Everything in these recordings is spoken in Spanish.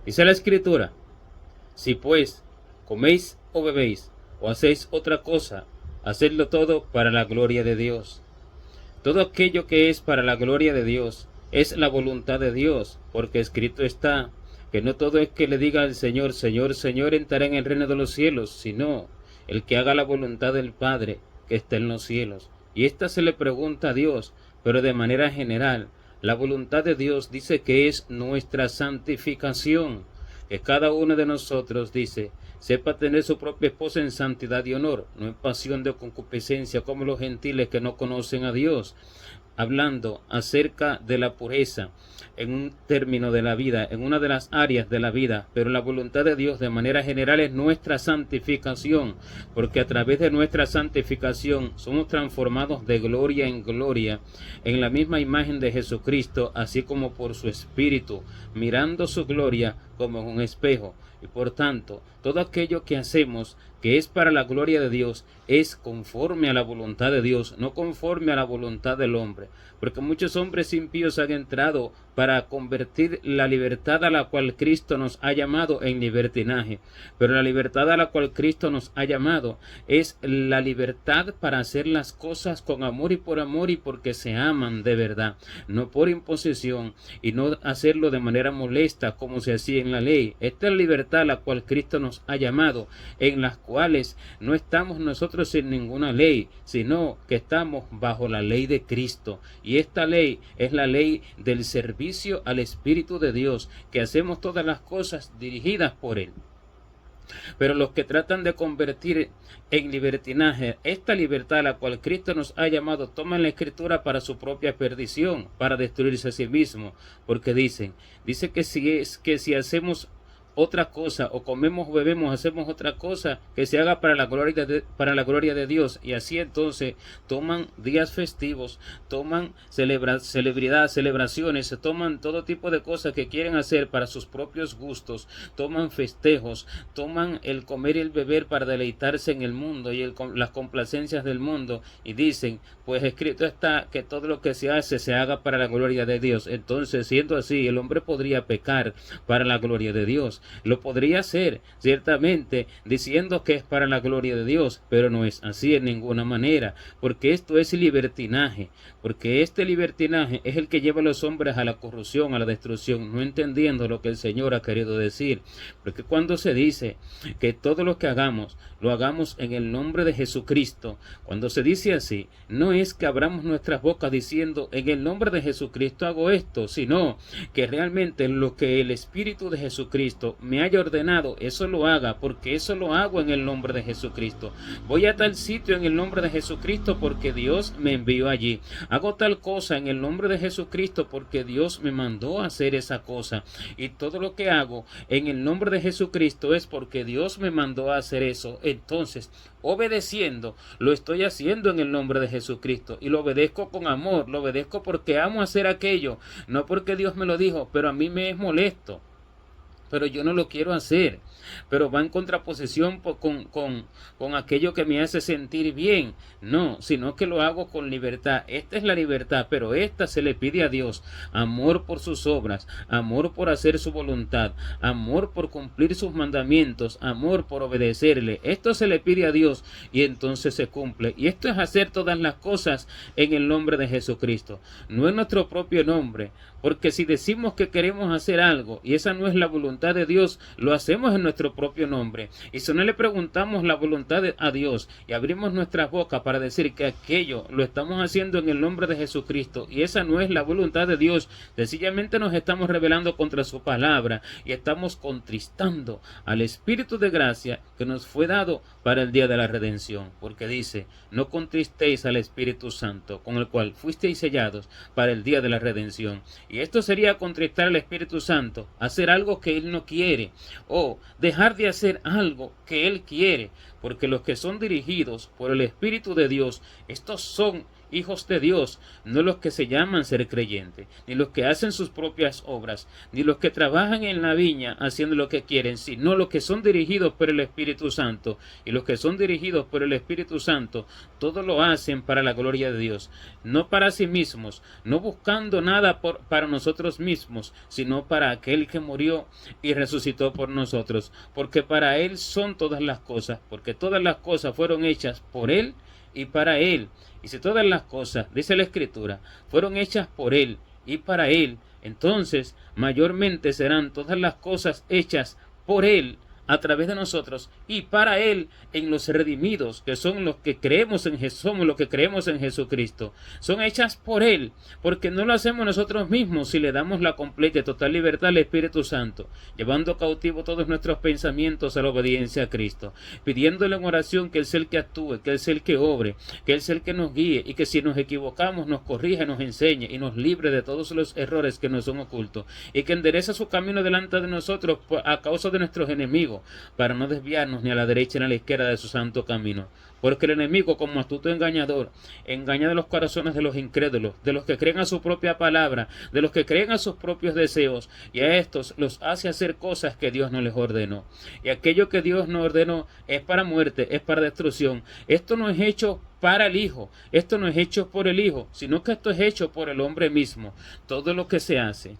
Dice la Escritura: si pues coméis o bebéis o hacéis otra cosa, hacedlo todo para la gloria de Dios. Todo aquello que es para la gloria de Dios es la voluntad de Dios, porque escrito está que no todo es que le diga al Señor, Señor, Señor, entrará en el reino de los cielos, sino el que haga la voluntad del Padre que está en los cielos. Y esta se le pregunta a Dios, pero de manera general. La voluntad de Dios dice que es nuestra santificación, que cada uno de nosotros, dice, sepa tener su propia esposa en santidad y honor, no en pasión de concupiscencia como los gentiles que no conocen a Dios, hablando acerca de la pureza en un término de la vida, en una de las áreas de la vida, pero la voluntad de Dios de manera general es nuestra santificación, porque a través de nuestra santificación somos transformados de gloria en gloria, en la misma imagen de Jesucristo, así como por su Espíritu, mirando su gloria como en un espejo. Y por tanto, todo aquello que hacemos que es para la gloria de Dios es conforme a la voluntad de Dios, no conforme a la voluntad del hombre. Porque muchos hombres impíos han entrado para convertir la libertad a la cual Cristo nos ha llamado en libertinaje. Pero la libertad a la cual Cristo nos ha llamado es la libertad para hacer las cosas con amor y porque se aman de verdad, no por imposición y no hacerlo de manera molesta como se hacía en la ley. Esta es la libertad a la cual Cristo nos ha llamado, en las cuales no estamos nosotros sin ninguna ley, sino que estamos bajo la ley de Cristo. Y esta ley es la ley del servicio al Espíritu de Dios, que hacemos todas las cosas dirigidas por Él. Pero los que tratan de convertir en libertinaje esta libertad a la cual Cristo nos ha llamado, toman la Escritura para su propia perdición, para destruirse a sí mismo, porque dice que si hacemos otra cosa, o comemos o bebemos, hacemos otra cosa, que se haga para la gloria de Dios. Y así entonces toman días festivos, toman celebraciones, toman todo tipo de cosas que quieren hacer para sus propios gustos, toman festejos, toman el comer y el beber para deleitarse en el mundo y las complacencias del mundo, y dicen, pues escrito está que todo lo que se hace se haga para la gloria de Dios. Entonces, siendo así, el hombre podría pecar para la gloria de Dios. Lo podría hacer, ciertamente, diciendo que es para la gloria de Dios, pero no es así en ninguna manera, porque esto es libertinaje, porque este libertinaje es el que lleva a los hombres a la corrupción, a la destrucción, no entendiendo lo que el Señor ha querido decir. Porque cuando se dice que todo lo que hagamos, lo hagamos en el nombre de Jesucristo, cuando se dice así, no es que abramos nuestras bocas diciendo, en el nombre de Jesucristo hago esto, sino que realmente lo que el Espíritu de Jesucristo me haya ordenado, eso lo haga, porque eso lo hago en el nombre de Jesucristo. Voy a tal sitio en el nombre de Jesucristo porque Dios me envió allí. Hago tal cosa en el nombre de Jesucristo porque Dios me mandó a hacer esa cosa. Y todo lo que hago en el nombre de Jesucristo es porque Dios me mandó a hacer eso. Entonces, obedeciendo, lo estoy haciendo en el nombre de Jesucristo, y lo obedezco con amor, lo obedezco porque amo hacer aquello, no porque Dios me lo dijo, pero a mí me es molesto, pero yo no lo quiero hacer, pero va en contraposición con aquello que me hace sentir bien. No, sino que lo hago con libertad. Esta es la libertad, pero esta se le pide a Dios: amor por sus obras, amor por hacer su voluntad, amor por cumplir sus mandamientos, amor por obedecerle. Esto se le pide a Dios y entonces se cumple. Y esto es hacer todas las cosas en el nombre de Jesucristo, no en nuestro propio nombre, porque si decimos que queremos hacer algo y esa no es la voluntad de Dios, lo hacemos en nuestro propio nombre. Y si no le preguntamos la voluntad a Dios y abrimos nuestras bocas para decir que aquello lo estamos haciendo en el nombre de Jesucristo y esa no es la voluntad de Dios, sencillamente nos estamos rebelando contra su palabra y estamos contristando al Espíritu de gracia que nos fue dado para el día de la redención. Porque dice, no contristéis al Espíritu Santo, con el cual fuisteis sellados para el día de la redención. Y esto sería contristar al Espíritu Santo, hacer algo que Él no quiere, o dejar de hacer algo que Él quiere, porque los que son dirigidos por el Espíritu de Dios, estos son hijos de Dios, no los que se llaman ser creyentes, ni los que hacen sus propias obras, ni los que trabajan en la viña haciendo lo que quieren, sino los que son dirigidos por el Espíritu Santo. Y los que son dirigidos por el Espíritu Santo, todo lo hacen para la gloria de Dios, no para sí mismos, no buscando nada para nosotros mismos, sino para aquel que murió y resucitó por nosotros, porque para Él son todas las cosas, porque todas las cosas fueron hechas por Él y para Él. Y si todas las cosas, dice la Escritura, fueron hechas por Él y para Él, entonces mayormente serán todas las cosas hechas por Él, a través de nosotros y para Él en los redimidos, que son los que creemos en Jesús, somos los que creemos en Jesucristo. Son hechas por Él, porque no lo hacemos nosotros mismos si le damos la completa y total libertad al Espíritu Santo, llevando cautivo todos nuestros pensamientos a la obediencia a Cristo, pidiéndole en oración que Él sea el que actúe, que Él sea el que obre, que Él sea el que nos guíe y que si nos equivocamos nos corrija, nos enseñe y nos libre de todos los errores que nos son ocultos y que endereza su camino delante de nosotros a causa de nuestros enemigos, para no desviarnos ni a la derecha ni a la izquierda de su santo camino. Porque el enemigo, como astuto engañador, engaña de los corazones de los incrédulos, de los que creen a su propia palabra, de los que creen a sus propios deseos, y a estos los hace hacer cosas que Dios no les ordenó. Y aquello que Dios no ordenó es para muerte, es para destrucción. Esto no es hecho para el Hijo, esto no es hecho por el Hijo, sino que esto es hecho por el hombre mismo. Todo lo que se hace,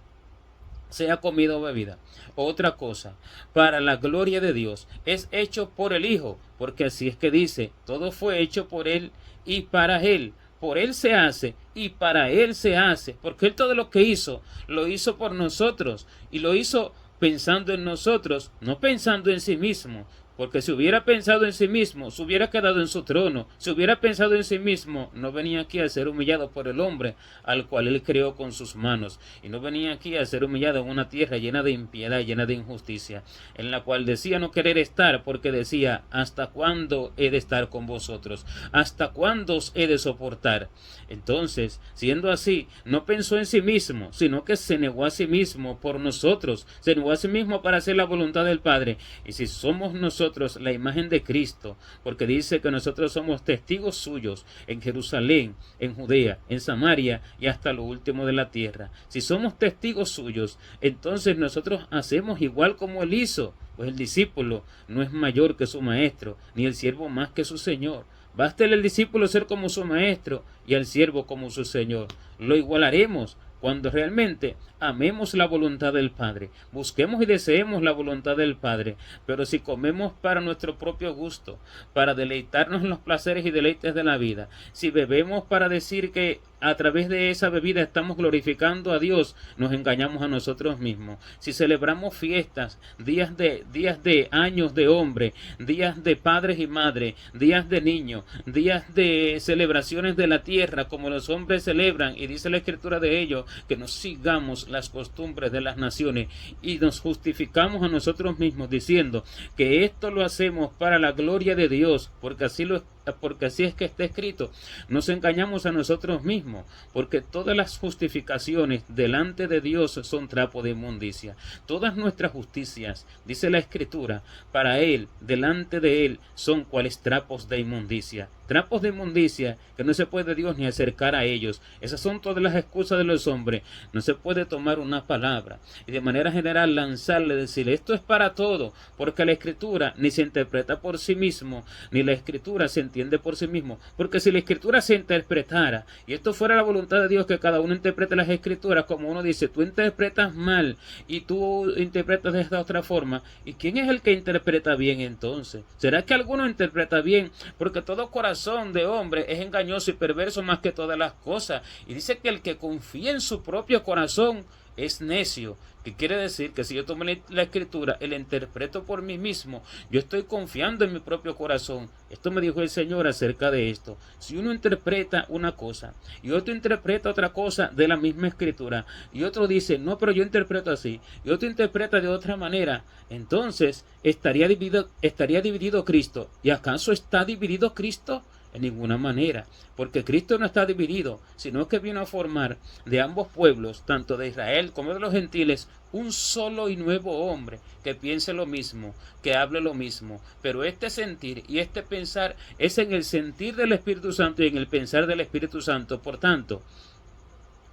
sea comida o bebida, otra cosa, para la gloria de Dios, es hecho por el Hijo, porque así es que dice, todo fue hecho por Él y para Él. Por Él se hace y para Él se hace, porque Él todo lo que hizo, lo hizo por nosotros y lo hizo pensando en nosotros, no pensando en sí mismo. Porque si hubiera pensado en sí mismo, se hubiera quedado en su trono. Si hubiera pensado en sí mismo, no venía aquí a ser humillado por el hombre, al cual Él creó con sus manos. Y no venía aquí a ser humillado en una tierra llena de impiedad, llena de injusticia, en la cual decía no querer estar, porque decía, ¿hasta cuándo he de estar con vosotros? ¿Hasta cuándo os he de soportar? Entonces, siendo así, no pensó en sí mismo, sino que se negó a sí mismo por nosotros. Se negó a sí mismo para hacer la voluntad del Padre. Y si somos nosotros la imagen de Cristo, porque dice que nosotros somos testigos suyos en Jerusalén, en Judea, en Samaria y hasta lo último de la tierra. Si somos testigos suyos, entonces nosotros hacemos igual como Él hizo, pues el discípulo no es mayor que su maestro, ni el siervo más que su señor. Basta el discípulo ser como su maestro y el siervo como su señor. Lo igualaremos cuando realmente amemos la voluntad del Padre, busquemos y deseemos la voluntad del Padre. Pero si comemos para nuestro propio gusto, para deleitarnos en los placeres y deleites de la vida, si bebemos para decir que a través de esa bebida estamos glorificando a Dios, nos engañamos a nosotros mismos. Si celebramos fiestas, días de años de hombre, días de padres y madres, días de niños, días de celebraciones de la tierra, como los hombres celebran, y dice la Escritura de ellos, que nos sigamos las costumbres de las naciones, y nos justificamos a nosotros mismos diciendo que esto lo hacemos para la gloria de Dios, porque así es que está escrito. Nos engañamos a nosotros mismos, porque todas las justificaciones delante de Dios son trapo de inmundicia. Todas nuestras justicias, dice la Escritura, para Él, delante de Él, son cuales trapos de inmundicia. Trapos de inmundicia que no se puede Dios ni acercar a ellos. Esas son todas las excusas de los hombres. No se puede tomar una palabra y de manera general lanzarle, decirle, esto es para todo, porque la Escritura ni se interpreta por sí mismo, ni la Escritura se entiende por sí mismo. Porque si la Escritura se interpretara, y esto fuera la voluntad de Dios, que cada uno interprete las Escrituras como uno dice, tú interpretas mal y tú interpretas de esta otra forma, ¿y quién es el que interpreta bien entonces? ¿Será que alguno interpreta bien? Porque todo corazón de hombre es engañoso y perverso más que todas las cosas. Y dice que el que confía en su propio corazón es necio. Que quiere decir que si yo tomo la Escritura y la interpreto por mí mismo, yo estoy confiando en mi propio corazón. Esto me dijo el Señor acerca de esto. Si uno interpreta una cosa y otro interpreta otra cosa de la misma Escritura, y otro dice, no, pero yo interpreto así, y otro interpreta de otra manera, entonces estaría dividido Cristo. ¿Y acaso está dividido Cristo? En ninguna manera, porque Cristo no está dividido, sino que vino a formar de ambos pueblos, tanto de Israel como de los gentiles, un solo y nuevo hombre que piense lo mismo, que hable lo mismo. Pero este sentir y este pensar es en el sentir del Espíritu Santo y en el pensar del Espíritu Santo. Por tanto,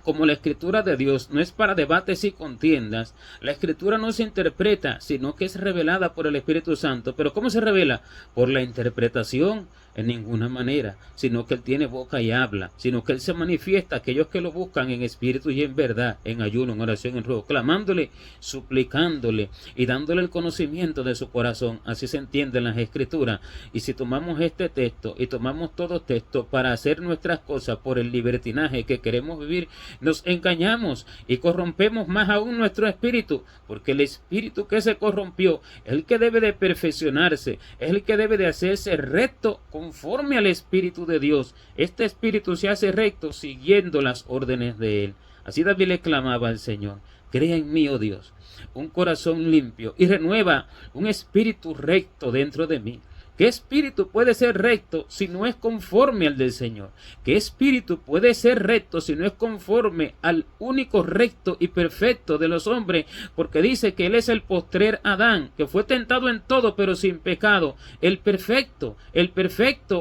como la escritura de Dios no es para debates y contiendas, la escritura no se interpreta, sino que es revelada por el Espíritu Santo. ¿Pero cómo se revela? Por la interpretación. En ninguna manera, sino que Él tiene boca y habla, sino que Él se manifiesta a aquellos que lo buscan en espíritu y en verdad, en ayuno, en oración, en ruego, clamándole, suplicándole y dándole el conocimiento de su corazón. Así se entienden las escrituras. Y si tomamos este texto y tomamos todo texto para hacer nuestras cosas por el libertinaje que queremos vivir, nos engañamos y corrompemos más aún nuestro espíritu, porque el espíritu que se corrompió es el que debe de perfeccionarse, es el que debe de hacerse recto conforme al Espíritu de Dios. Este Espíritu se hace recto siguiendo las órdenes de Él. Así David le clamaba al Señor: crea en mí, oh Dios, un corazón limpio y renueva un espíritu recto dentro de mí. ¿Qué espíritu puede ser recto si no es conforme al del Señor? ¿Qué espíritu puede ser recto si no es conforme al único recto y perfecto de los hombres? Porque dice que Él es el postrer Adán, que fue tentado en todo pero sin pecado. El perfecto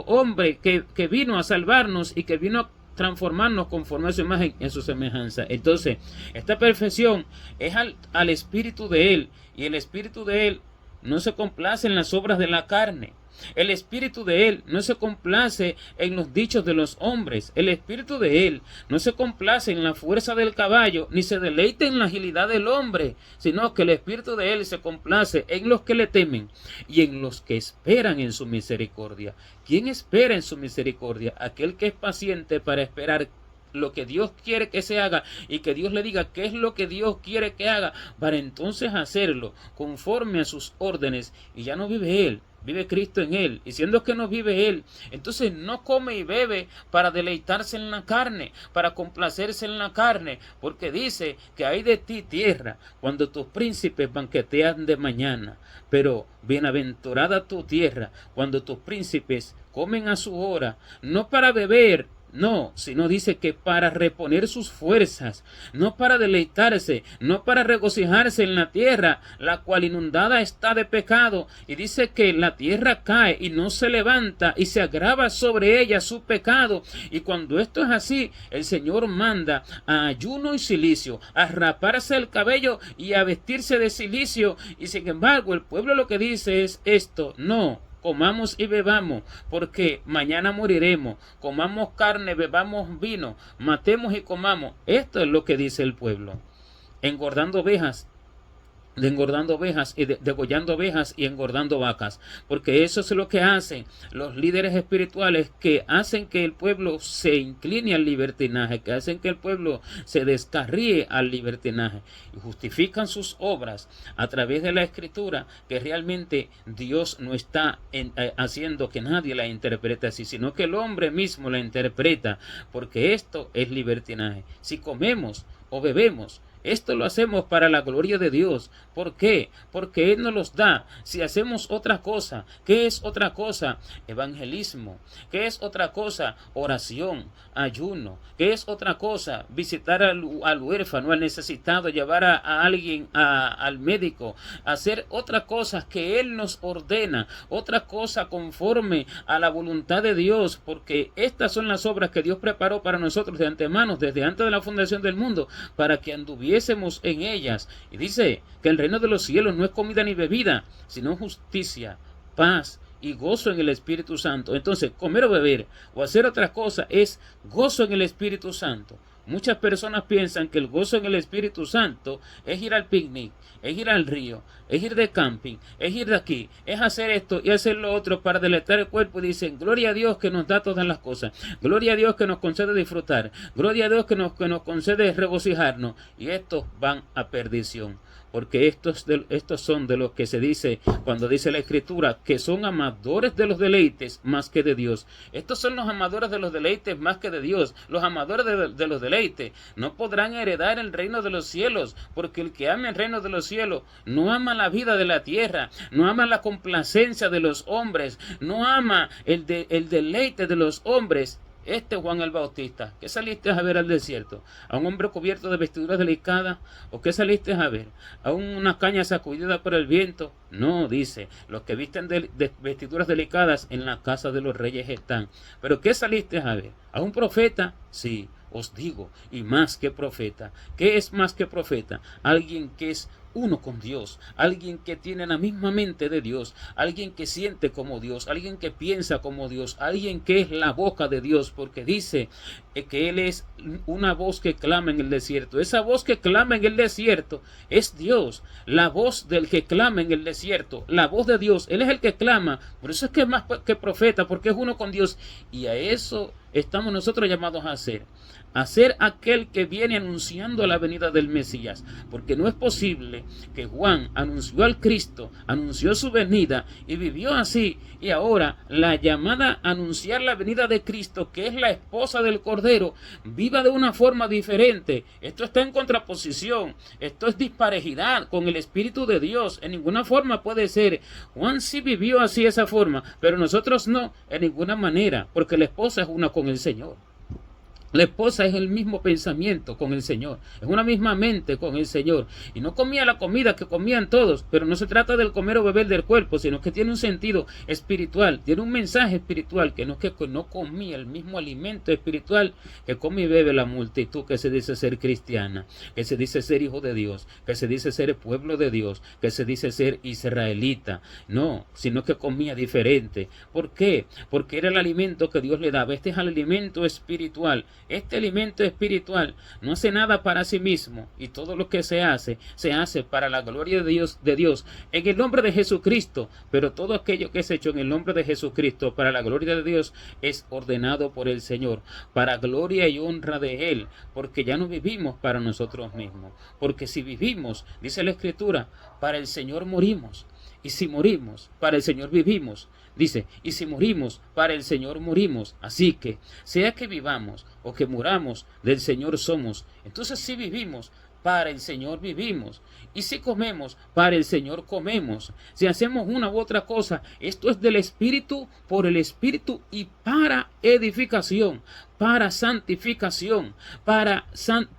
hombre que vino a salvarnos y que vino a transformarnos conforme a su imagen y a su semejanza. Entonces, esta perfección es al espíritu de Él, y el espíritu de Él no se complace en las obras de la carne. El espíritu de Él no se complace en los dichos de los hombres. El espíritu de Él no se complace en la fuerza del caballo, ni se deleita en la agilidad del hombre, sino que el espíritu de Él se complace en los que le temen y en los que esperan en su misericordia. ¿Quién espera en su misericordia? Aquel que es paciente para esperar lo que Dios quiere que se haga y que Dios le diga qué es lo que Dios quiere que haga, para entonces hacerlo conforme a sus órdenes. Y ya no vive él, vive Cristo en él. Y siendo que no vive él, entonces no come y bebe para deleitarse en la carne, para complacerse en la carne, porque dice que hay de ti, tierra, cuando tus príncipes banquetean de mañana. Pero bienaventurada tu tierra cuando tus príncipes comen a su hora, no para beber, no, sino dice que para reponer sus fuerzas, no para deleitarse, no para regocijarse en la tierra, la cual inundada está de pecado. Y dice que la tierra cae y no se levanta, y se agrava sobre ella su pecado. Y cuando esto es así, el Señor manda a ayuno y cilicio, a raparse el cabello y a vestirse de cilicio. Y sin embargo, el pueblo lo que dice es esto: no comamos y bebamos, porque mañana moriremos. Comamos carne, bebamos vino, matemos y comamos. Esto es lo que dice el pueblo. Engordando ovejas y degollando ovejas y engordando vacas, porque eso es lo que hacen los líderes espirituales, que hacen que el pueblo se incline al libertinaje, que hacen que el pueblo se descarríe al libertinaje, y justifican sus obras a través de la escritura, que realmente Dios no está haciendo que nadie la interprete así, sino que el hombre mismo la interpreta, porque esto es libertinaje. Si comemos o bebemos, esto lo hacemos para la gloria de Dios. ¿Por qué? Porque Él nos los da. Si hacemos otra cosa, ¿qué es otra cosa? Evangelismo. ¿Qué es otra cosa? Oración, ayuno. ¿Qué es otra cosa? Visitar al huérfano, al necesitado, llevar a alguien al médico, hacer otras cosas que Él nos ordena, otra cosa conforme a la voluntad de Dios, porque estas son las obras que Dios preparó para nosotros de antemano, desde antes de la fundación del mundo, para que anduviésemos en ellas. Y dice que el reino de los cielos no es comida ni bebida, sino justicia, paz y gozo en el Espíritu Santo. Entonces, comer o beber o hacer otra cosa es gozo en el Espíritu Santo. Muchas personas piensan que el gozo en el Espíritu Santo es ir al picnic, es ir al río, es ir de camping, es ir de aquí, es hacer esto y hacer lo otro para deleitar el cuerpo. Y dicen: gloria a Dios que nos da todas las cosas, gloria a Dios que nos concede disfrutar, gloria a Dios que nos concede regocijarnos. Y estos van a perdición. porque estos son de los que se dice, cuando dice la Escritura, que son amadores de los deleites más que de Dios. Estos son los amadores de los deleites más que de Dios. Los amadores de los deleites no podrán heredar el reino de los cielos, porque el que ama el reino de los cielos no ama la vida de la tierra, no ama la complacencia de los hombres, no ama el deleite de los hombres. Juan el Bautista, ¿qué saliste a ver al desierto? ¿A un hombre cubierto de vestiduras delicadas? ¿O qué saliste a ver? ¿A una caña sacudida por el viento? No, dice, los que visten de vestiduras delicadas en la casa de los reyes están. ¿Pero qué saliste a ver? ¿A un profeta? Sí, os digo, y más que profeta. ¿Qué es más que profeta? Alguien que es uno con Dios, alguien que tiene la misma mente de Dios, alguien que siente como Dios, alguien que piensa como Dios, alguien que es la boca de Dios, porque dice que Él es una voz que clama en el desierto. Esa voz que clama en el desierto es Dios, la voz del que clama en el desierto, la voz de Dios. Él es el que clama, por eso es que es más que profeta, porque es uno con Dios, y a eso estamos nosotros llamados a ser aquel que viene anunciando la venida del Mesías, porque no es posible que Juan anunció al Cristo, anunció su venida y vivió así, y ahora la llamada a anunciar la venida de Cristo, que es la esposa del Cordero, viva de una forma diferente. Esto está en contraposición, esto es disparejidad con el Espíritu de Dios. En ninguna forma puede ser. Juan sí vivió así, esa forma, pero nosotros no, en ninguna manera, porque la esposa es una con el Señor. La esposa es el mismo pensamiento con el Señor, es una misma mente con el Señor, y no comía la comida que comían todos, pero no se trata del comer o beber del cuerpo, sino que tiene un sentido espiritual, tiene un mensaje espiritual, que no comía el mismo alimento espiritual que come y bebe la multitud que se dice ser cristiana, que se dice ser hijo de Dios, que se dice ser pueblo de Dios, que se dice ser israelita. No, sino que comía diferente. ¿Por qué? Porque era el alimento que Dios le daba. Este es el alimento espiritual. Este alimento espiritual no hace nada para sí mismo, y todo lo que se hace para la gloria de Dios en el nombre de Jesucristo. Pero todo aquello que es hecho en el nombre de Jesucristo para la gloria de Dios es ordenado por el Señor, para gloria y honra de Él, porque ya no vivimos para nosotros mismos, porque si vivimos, dice la Escritura, para el Señor morimos, y si morimos, para el Señor vivimos. Dice, y si morimos, para el Señor morimos. Así que, sea que vivamos o que muramos, del Señor somos. Entonces, si vivimos, para el Señor vivimos. Y si comemos, para el Señor comemos. Si hacemos una u otra cosa, esto es del Espíritu, por el Espíritu y para edificación, para santificación, para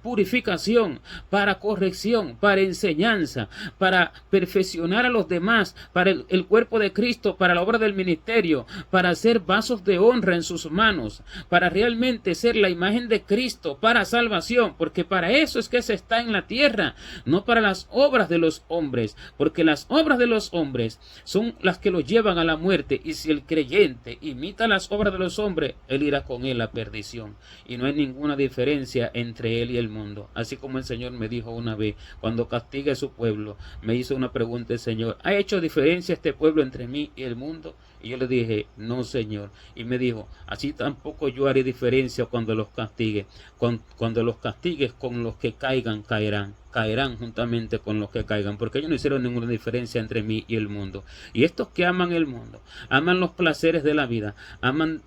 purificación, para corrección, para enseñanza, para perfeccionar a los demás, para el cuerpo de Cristo, para la obra del ministerio, para ser vasos de honra en sus manos, para realmente ser la imagen de Cristo, para salvación, porque para eso es que se está en la tierra, no para las obras de los hombres, porque las obras de los hombres son las que los llevan a la muerte, y si el creyente imita las obras de los hombres, él irá con él a perdición. Y no hay ninguna diferencia entre él y el mundo. Así como el Señor me dijo una vez, cuando castigue a su pueblo, me hizo una pregunta el Señor: ¿ha hecho diferencia este pueblo entre mí y el mundo? Y yo le dije, no, Señor. Y me dijo, así tampoco yo haré diferencia cuando los castigue. Cuando los castigues, con los que caigan, caerán juntamente con los que caigan, porque ellos no hicieron ninguna diferencia entre mí y el mundo. Y estos que aman el mundo, aman los placeres de la vida, aman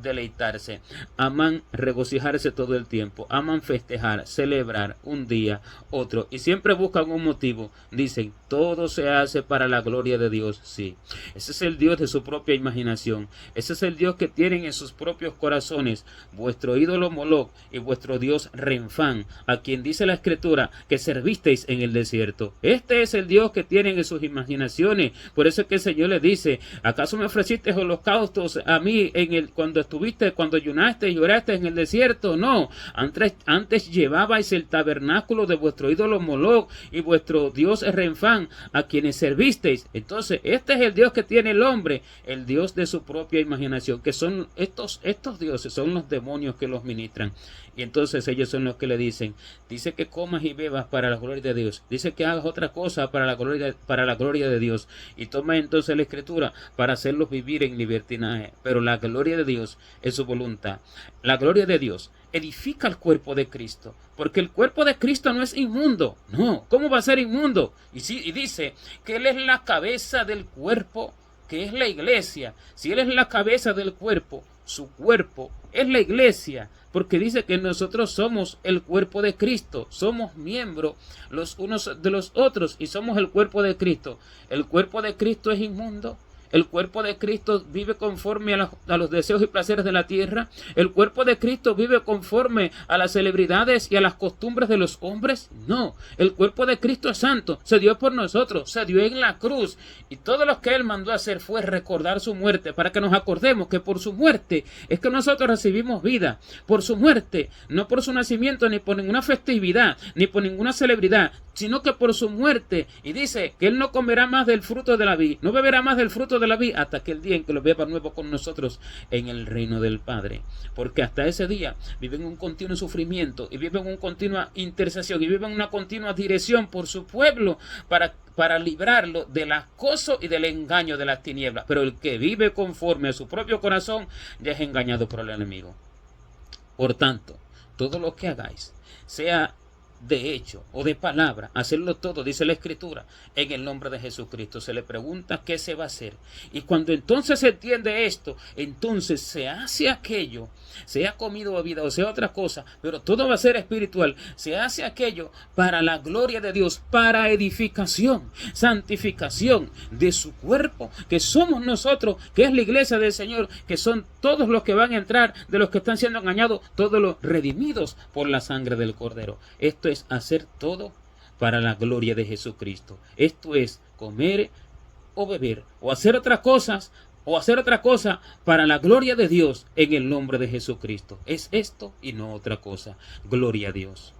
deleitarse, aman regocijarse todo el tiempo, aman festejar, celebrar un día, otro, y siempre buscan un motivo. Dicen, todo se hace para la gloria de Dios. Sí, ese es el Dios de su propia imaginación, ese es el Dios que tienen en sus propios corazones, vuestro ídolo Moloc y vuestro Dios Renfán, a quien dice la Escritura que servisteis en el desierto. Este es el Dios que tienen en sus imaginaciones. Por eso es que el Señor le dice, ¿acaso me ofreciste holocaustos a mí cuando ayunaste y lloraste en el desierto? No, antes llevabais el tabernáculo de vuestro ídolo Moloc y vuestro Dios Renfán, a quienes servisteis. Entonces, este es el Dios que tiene el hombre, el Dios de su propia imaginación, que son estos dioses, son los demonios que los ministran. Y entonces ellos son los que le dicen, dice que comas y bebas para la gloria de Dios, dice que hagas otra cosa para la gloria de Dios, y toma entonces la Escritura para hacerlos vivir en libertinaje. Pero la gloria de Dios es su voluntad. La gloria de Dios edifica el cuerpo de Cristo, porque el cuerpo de Cristo no es inmundo, no, ¿cómo va a ser inmundo? Y dice que Él es la cabeza del cuerpo, que es la iglesia. Si Él es la cabeza del cuerpo, su cuerpo es la iglesia, porque dice que nosotros somos el cuerpo de Cristo, somos miembros los unos de los otros y somos el cuerpo de Cristo. ¿El cuerpo de Cristo es inmundo? ¿El cuerpo de Cristo vive conforme a los deseos y placeres de la tierra? ¿El cuerpo de Cristo vive conforme a las celebridades y a las costumbres de los hombres? No, el cuerpo de Cristo es santo, se dio por nosotros, se dio en la cruz, y todo lo que Él mandó a hacer fue recordar su muerte, para que nos acordemos que por su muerte es que nosotros recibimos vida, por su muerte, no por su nacimiento, ni por ninguna festividad, ni por ninguna celebridad, sino que por su muerte. Y dice que Él no comerá más del fruto de la vid, no beberá más del fruto de la vid hasta aquel día en que lo beba nuevo con nosotros en el reino del Padre, porque hasta ese día viven un continuo sufrimiento y viven una continua intercesión y viven una continua dirección por su pueblo para librarlo del acoso y del engaño de las tinieblas. Pero el que vive conforme a su propio corazón ya es engañado por el enemigo. Por tanto, todo lo que hagáis, sea de hecho o de palabra, hacerlo todo, dice la Escritura, en el nombre de Jesucristo. Se le pregunta qué se va a hacer, y cuando entonces se entiende esto, entonces se hace aquello, sea comida o bebida o sea otra cosa, pero todo va a ser espiritual. Se hace aquello para la gloria de Dios, para edificación, santificación de su cuerpo, que somos nosotros, que es la iglesia del Señor, que son todos los que van a entrar, de los que están siendo engañados, todos los redimidos por la sangre del Cordero. Esto es hacer todo para la gloria de Jesucristo. Esto es comer o beber o hacer otras cosas para la gloria de Dios en el nombre de Jesucristo. Es esto y no otra cosa. Gloria a Dios.